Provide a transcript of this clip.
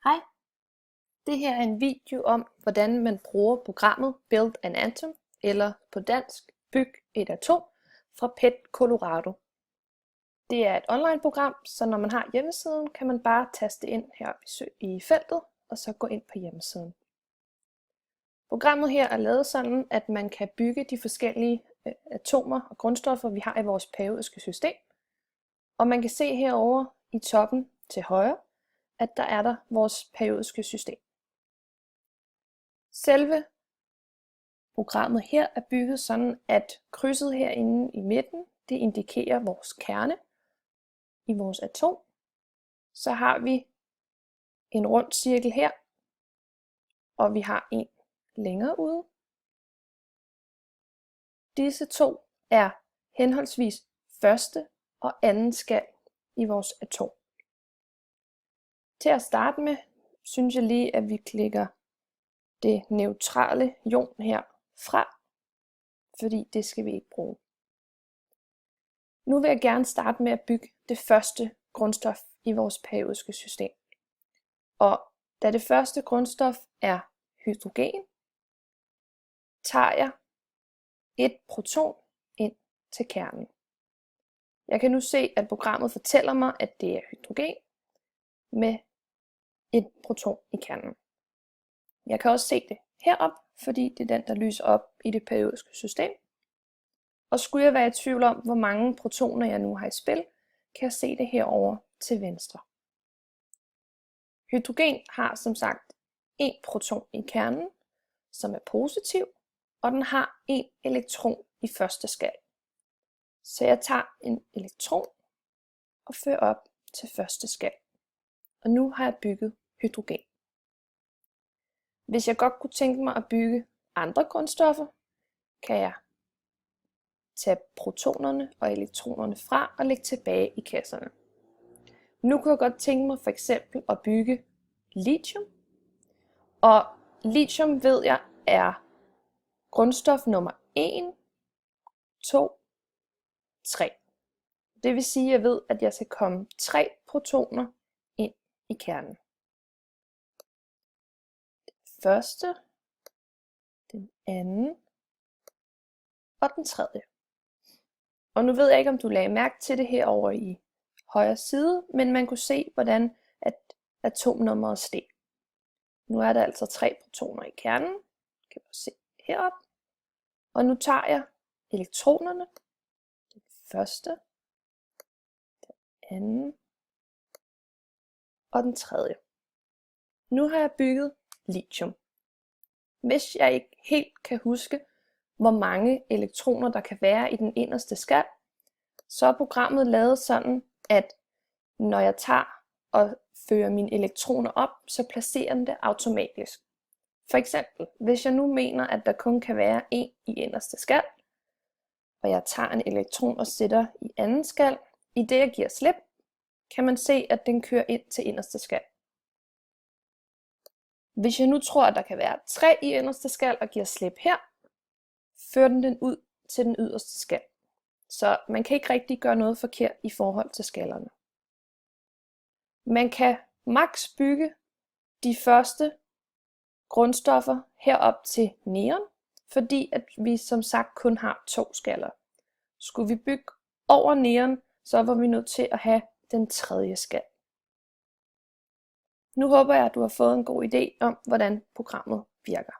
Hej, det her er en video om, hvordan man bruger programmet Build an Atom, eller på dansk Byg et atom, fra PET Colorado. Det er et online-program, så når man har hjemmesiden, kan man bare taste ind her i feltet, og så gå ind på hjemmesiden. Programmet her er lavet sådan, at man kan bygge de forskellige atomer og grundstoffer, vi har i vores periodiske system. Og man kan se herovre i toppen til højre, at der er vores periodiske system. Selve programmet her er bygget sådan, at krydset herinde i midten, det indikerer vores kerne i vores atom. Så har vi en rund cirkel her, og vi har en længere ude. Disse to er henholdsvis første og anden skal i vores atom. Til at starte med, synes jeg lige, at vi klikker det neutrale ion her fra, fordi det skal vi ikke bruge. Nu vil jeg gerne starte med at bygge det første grundstof i vores periodiske system. Og da det første grundstof er hydrogen, tager jeg et proton ind til kernen. Jeg kan nu se, at programmet fortæller mig, at det er hydrogen med et proton i kernen. Jeg kan også se det herop, fordi det er den, der lyser op i det periodiske system. Og skulle jeg være i tvivl om, hvor mange protoner jeg nu har i spil, kan jeg se det herovre til venstre. Hydrogen har som sagt en proton i kernen, som er positiv, og den har en elektron i første skal. Så jeg tager en elektron og fører op til første skal. Og nu har jeg bygget hydrogen. Hvis jeg godt kunne tænke mig at bygge andre grundstoffer, kan jeg tage protonerne og elektronerne fra og lægge tilbage i kasserne. Nu kunne jeg godt tænke mig for eksempel at bygge lithium. Og lithium ved jeg er grundstof nummer 1, 2, 3. Det vil sige, at jeg ved, at jeg skal komme 3 protoner ind i kernen. Den første, den anden og den tredje. Og nu ved jeg ikke, om du lagde mærke til det herovre i højre side, men man kunne se, hvordan at atomnummeret steg. Nu er der altså 3 protoner i kernen. Kan du se herop. Og nu tager jeg elektronerne. Den første, den anden og den tredje. Nu har jeg bygget lithium. Hvis jeg ikke helt kan huske, hvor mange elektroner der kan være i den inderste skal, så er programmet lavet sådan, at når jeg tager og fører mine elektroner op, så placerer den det automatisk. For eksempel, hvis jeg nu mener, at der kun kan være en i inderste skal, og jeg tager en elektron og sætter i anden skal, i det jeg giver slip, kan man se, at den kører ind til inderste skal. Hvis jeg nu tror, at der kan være 3 i inderste skal og giver slip her, fører den ud til den yderste skal. Så man kan ikke rigtig gøre noget forkert i forhold til skallerne. Man kan maks bygge de første grundstoffer herop til neon, fordi at vi som sagt kun har 2 skaller. Skulle vi bygge over neon, så var vi nødt til at have den tredje skal. Nu håber jeg, at du har fået en god idé om, hvordan programmet virker.